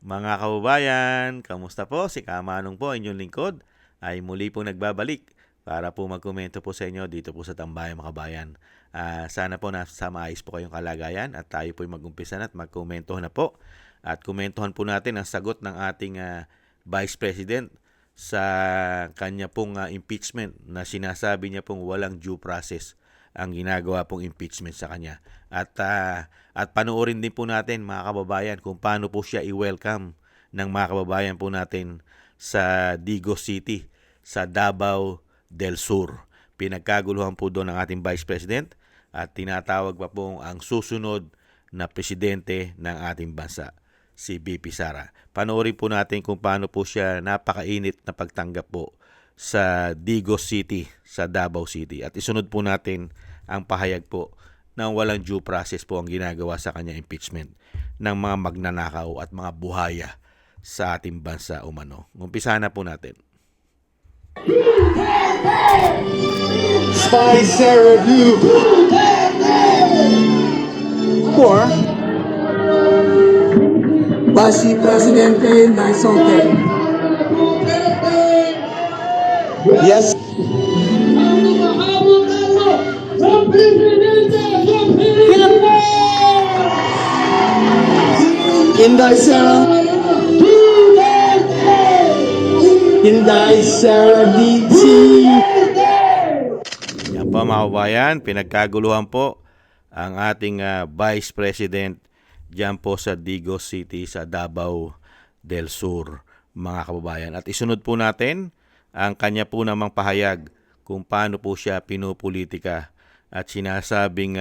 Mga kababayan, kamusta po? Si Kamanong po, inyong lingkod, ay muli po nagbabalik para po magkomento po sa inyo dito po sa Tambayan mga kabayan. Sana po nasa maayos po kayong kalagayan at tayo po mag-umpisa na at magkomento na po. At komentuhan po natin ang sagot ng ating Vice President sa kanya pong impeachment na sinasabi niya pong walang due process ang ginagawa pong impeachment sa kanya. At panoorin din po natin mga kababayan kung paano po siya i-welcome ng mga kababayan po natin sa Digos City, sa Davao del Sur. Pinagkaguluhan po doon ng ating Vice President at tinatawag pa po ang susunod na presidente ng ating bansa, si BP Sara. Panoorin po natin kung paano po siya napakainit na pagtanggap po sa Digos City, sa Davao City. At isunod po natin ang pahayag po ng walang due process po ang ginagawa sa kanya impeachment ng mga magnanakaw at mga buhaya sa ating bansa umano. Umpisa na po natin. Spy Sarah Blue or Vice Presidente Naisote. Yes. Inday Sarah. Inday Sarah DT. Yan po mga kabayan, pinagkaguluhan po ang ating Vice President dyan po sa Digos City sa Davao del Sur mga kababayan. At isunod po natin ang kanya po namang pahayag kung paano po siya pinupolitika at sinasabing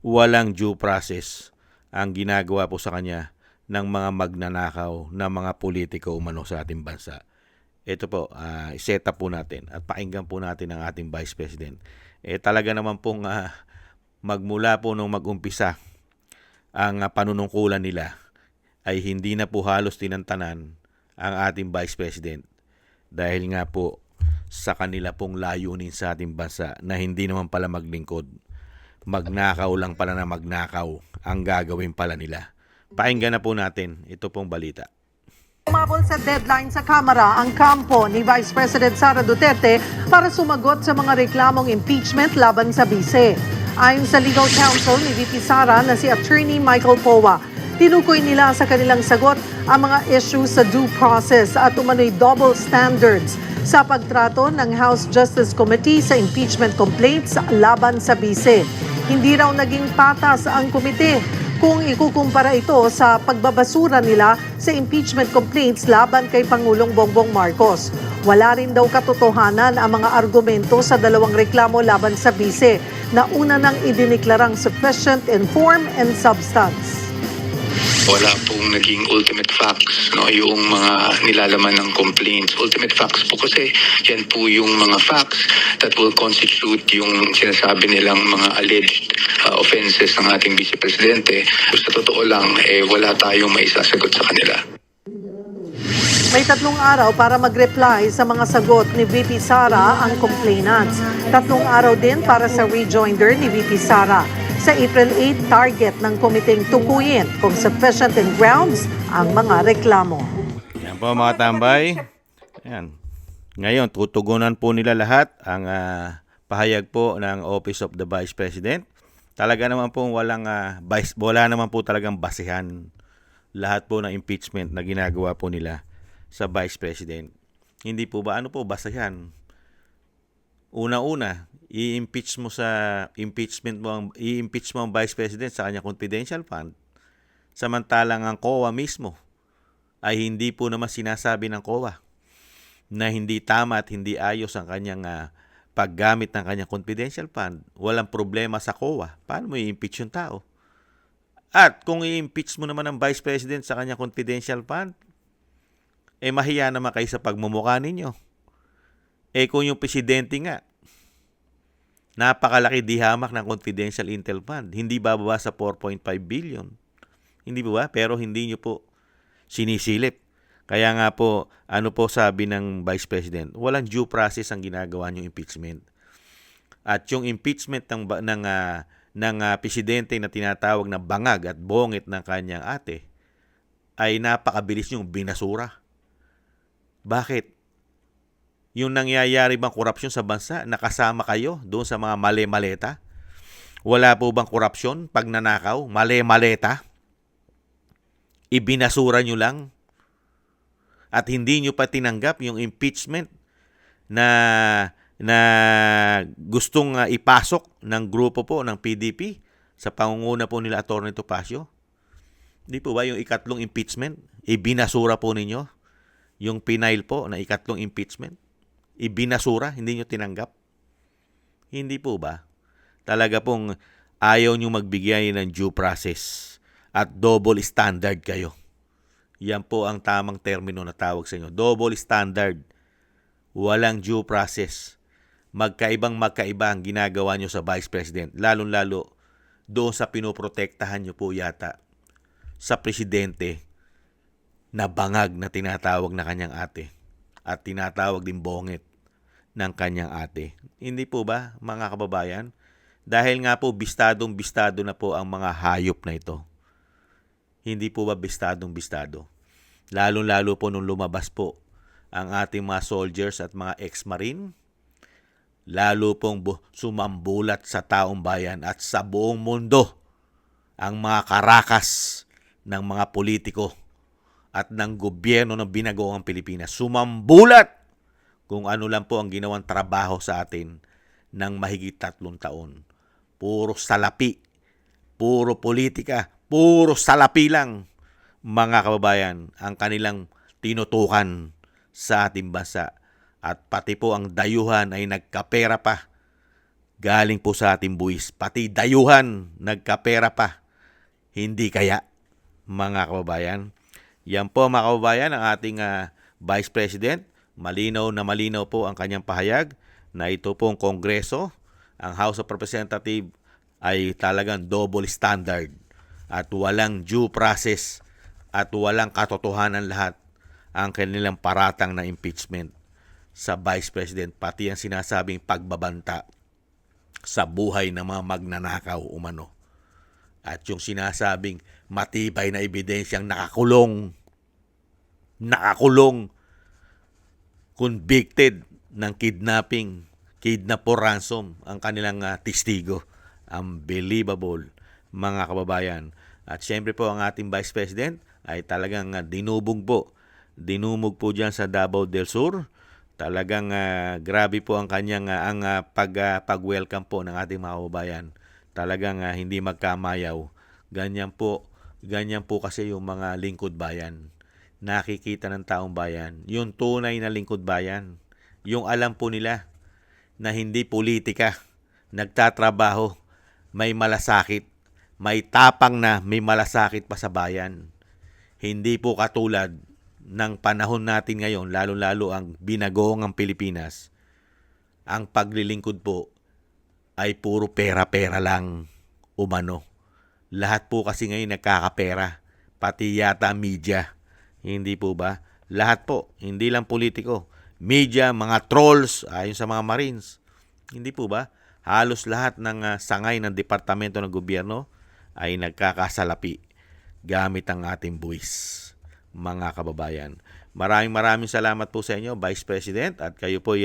walang due process ang ginagawa po sa kanya ng mga magnanakaw na mga politiko umano sa ating bansa. Ito po, set up po natin at pakinggan po natin ang ating Vice President. Talaga naman pong magmula po nung mag-umpisa ang panunungkulan nila ay hindi na po halos tinantanan ang ating Vice President dahil nga po sa kanila pong layunin sa ating bansa na hindi naman pala maglingkod. Magnakaw lang pala na magnakaw ang gagawin pala nila. Pakinggan na po natin ito pong balita. Umabol sa deadline sa Kamara ang kampo ni Vice President Sara Duterte para sumagot sa mga reklamong impeachment laban sa bise. Ayon sa legal counsel ni VP Sara na si Attorney Michael Powa, tinukoy nila sa kanilang sagot ang mga issues sa due process at umano'y double standards sa pagtrato ng House Justice Committee sa impeachment complaints laban sa bise. Hindi raw naging patas ang komite kung ikukumpara ito sa pagbabasura nila sa impeachment complaints laban kay Pangulong Bongbong Marcos. Wala rin daw katotohanan ang mga argumento sa dalawang reklamo laban sa bise na una nang idiniklarang sufficient in form and substance. Wala pong naging ultimate facts, no, yung mga nilalaman ng complaints. Ultimate facts po kasi yan po yung mga facts that will constitute yung sinasabi nilang mga alleged offenses ng ating Vice Presidente. Sa totoo lang, wala tayong maisasagot sa kanila. May 3 araw para mag-reply sa mga sagot ni VP Sara ang complainants. 3 araw din para sa rejoinder ni VP Sara. Sa April 8, target ng komiteng tukuyin kung sufficient in grounds ang mga reklamo. Yan po mga tambay. Yan. Ngayon, tutugunan po nila lahat ang pahayag po ng Office of the Vice President. Talaga naman po wala naman po talagang basihan lahat po ng impeachment na ginagawa po nila sa Vice President. Hindi po ba ano po basihan? Una-una, i-impeach mo ang Vice President sa kanya confidential fund. Samantalang ang COA mismo ay hindi po naman sinasabi ng COA na hindi tama at hindi ayos ang kanyang paggamit ng kanyang confidential fund. Walang problema sa COA. Paano mo i-impeach yung tao? At kung i-impeach mo naman ang Vice President sa kanyang confidential fund, mahiya naman kayo sa pagmumukha ninyo. Kung yung presidente nga, napakalaki dihamak ng confidential intel fund, hindi bababa sa 4.5 billion. Hindi ba? Pero hindi nyo po sinisilip. Kaya nga po, ano po sabi ng Vice President, walang due process ang ginagawa nyo impeachment. At yung impeachment ng presidente na tinatawag na bangag at bongit ng kanyang ate, ay napakabilis niyong binasura. Bakit? Yung nangyayari bang korupsyon sa bansa, nakasama kayo doon sa mga mali-maleta? Wala po bang korupsyon pag nanakaw? Mali-maleta? Ibinasura nyo lang? At hindi nyo pa tinanggap yung impeachment na gustong ipasok ng grupo po ng PDP sa pangunguna po nila Atty. Topacio? Di po ba yung ikatlong impeachment? Ibinasura po ninyo? Yung pinail po na ikatlong impeachment? Ibinasura? Hindi nyo tinanggap? Hindi po ba? Talaga pong ayaw nyo magbigay ng due process at double standard kayo. Yan po ang tamang termino na tawag sa inyo. Double standard. Walang due process. Magkaiba ang ginagawa nyo sa Vice President. Lalong-lalo doon sa pinoprotektahan nyo po yata sa Presidente na bangag na tinatawag na kanyang ate at tinatawag din bongit ng kanyang ate. Hindi po ba, mga kababayan? Dahil nga po bistadong-bistado na po ang mga hayop na ito. Hindi po ba bistadong-bistado? Lalong-lalo po nung lumabas po ang ating mga soldiers at mga ex-marine, lalo pong sumambulat sa taong bayan at sa buong mundo ang mga karakas ng mga politiko at ng gobyerno ng binagoong Pilipinas. Sumambulat kung ano lang po ang ginawang trabaho sa atin ng mahigit 3 taon. Puro salapi, puro politika, puro salapi lang, mga kababayan, ang kanilang tinutukan sa ating bansa. At pati po ang dayuhan ay nagkapera pa. Galing po sa ating buwis. Pati dayuhan nagkapera pa. Hindi kaya, mga kababayan? Yan po, mga kababayan, ang ating Vice President. Malinaw na malinaw po ang kanyang pahayag na ito pong Kongreso, ang House of Representatives, ay talagang double standard at walang due process at walang katotohanan lahat ang kanilang paratang na impeachment sa Vice President, pati ang sinasabing pagbabanta sa buhay ng mga magnanakaw umano. At yung sinasabing matibay na ebidensyang nakakulong, convicted ng kidnap or ransom ang kanilang testigo. Unbelievable, mga kababayan. At syempre po ang ating Vice President ay talagang dinumog po dyan sa Davao del Sur. Talagang grabe po ang kanyang pag-welcome po ng ating mga kababayan. Talagang hindi magkamayaw. Ganyan po kasi yung mga lingkod bayan. Nakikita ng taong bayan. Yung tunay na lingkod bayan. Yung alam po nila na hindi politika. Nagtatrabaho. May malasakit. May tapang na may malasakit pa sa bayan. Hindi po katulad ng panahon natin ngayon, lalo-lalo ang binagoong ang Pilipinas, ang paglilingkod po ay puro pera-pera lang umano. Lahat po kasi ngayon nagkakapera, pati yata media. Hindi po ba? Lahat po, hindi lang politiko. Media, mga trolls, ayon sa mga Marines. Hindi po ba? Halos lahat ng sangay ng departamento ng gobyerno ay nagkakasalapi gamit ang ating buwis, mga kababayan. Maraming salamat po sa inyo, Vice President, at kayo po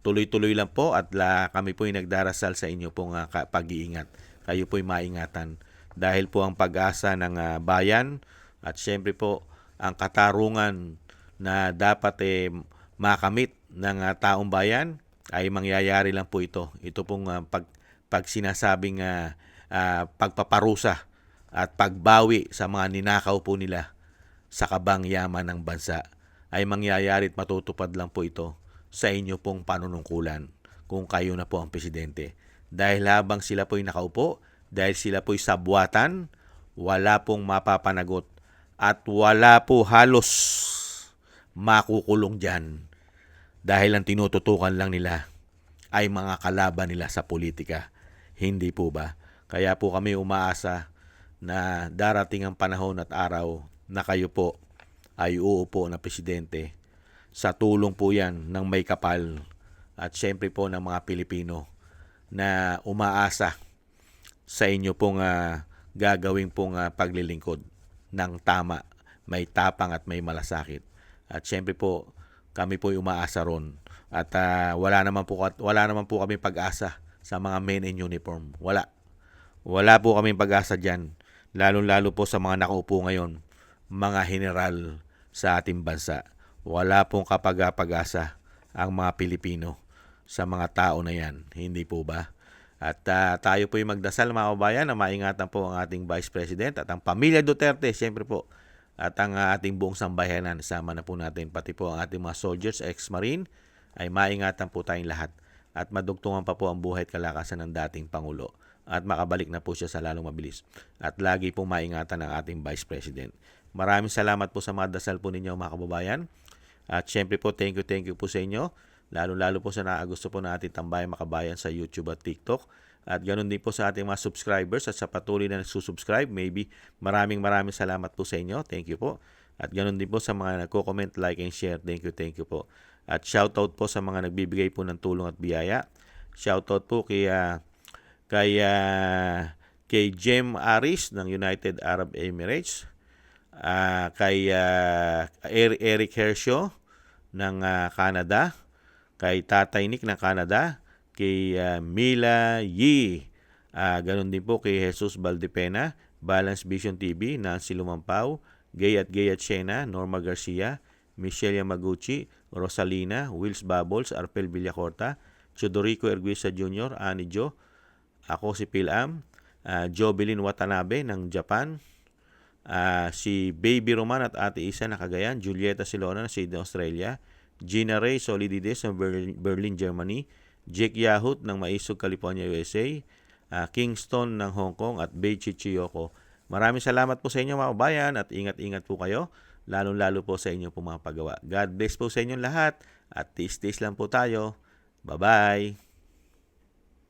tuloy-tuloy lang po at kami po nagdarasal sa inyo pong pag-iingat. Kayo po maingatan dahil po ang pag-asa ng bayan at syempre po ang katarungan na dapat makamit ng taong bayan ay mangyayari lang po ito. Ito pong pag sinasabing pagpaparusa at pagbawi sa mga ninakaw po nila sa kabang yaman ng bansa ay mangyayari at matutupad lang po ito sa inyo pong panunungkulan kung kayo na po ang presidente. Dahil habang sila po'y nakaupo, dahil sila po'y sabwatan, wala pong mapapanagot at wala po halos makukulong dyan dahil ang tinututukan lang nila ay mga kalaban nila sa politika. Hindi po ba? Kaya po kami umaasa na darating ang panahon at araw na kayo po ay uupo na presidente. Sa tulong po yan ng may kapal at syempre po ng mga Pilipino na umaasa sa inyo pong gagawin pong paglilingkod ng tama, may tapang at may malasakit. At syempre po, kami po umaasa ron. At wala naman po kami pag-asa sa mga men in uniform. Wala po kami pag-asa diyan. Lalo-lalo po sa mga nakaupo ngayon, mga general sa ating bansa. Wala pong kapag-asa ang mga Pilipino sa mga tao na yan. Hindi po ba? At tayo po yung magdasal mga kabayan na maingatan po ang ating Vice President at ang pamilya Duterte, siyempre po. At ang ating buong sambayanan, sama na po natin, pati po ang ating mga soldiers, ex-marine, ay maingatan po tayong lahat. At madugtungan pa po ang buhay at kalakasan ng dating Pangulo. At makabalik na po siya sa lalong mabilis. At lagi po maingatan ang ating Vice President. Maraming salamat po sa mga dasal po ninyo mga kababayan. At syempre po, thank you po sa inyo. Lalo-lalo po sa nakagusto po na ating Tambayang Makabayan sa YouTube at TikTok. At ganoon din po sa ating mga subscribers at sa patuloy na nagsusubscribe. Maybe maraming salamat po sa inyo. Thank you po. At ganoon din po sa mga nagko-comment, like, and share. Thank you po. At shoutout po sa mga nagbibigay po ng tulong at biyaya. Shoutout po kay Jem Aris ng United Arab Emirates. Kay Eric Hershaw ng Canada. Kay Tatay Nick ng Canada, kay Mila Yi, ganon din po kay Jesus Valdepena, Balance Vision TV, Nancy Lumampao, Gay at Shena, Norma Garcia, Michelle Yamaguchi, Rosalina, Wills Bubbles, Arpel Villacorta, Chodorico Erguisa Jr., Ani Jo, ako si Pilam, Jovelyn Watanabe ng Japan, si Baby Roman at Ate Isa na Cagayan, Julieta Silona ng Sydney, Australia, Gina Ray Solidides ng Berlin, Germany, Jake Yahut ng Maisog, California, USA, Kingston ng Hong Kong at Bei Chichiyoko. Maraming salamat po sa inyo mga kabayan at ingat-ingat po kayo, lalong-lalo po sa inyo po mga paggawa. God bless po sa inyong lahat at tiis-tiis lang po tayo. Bye-bye!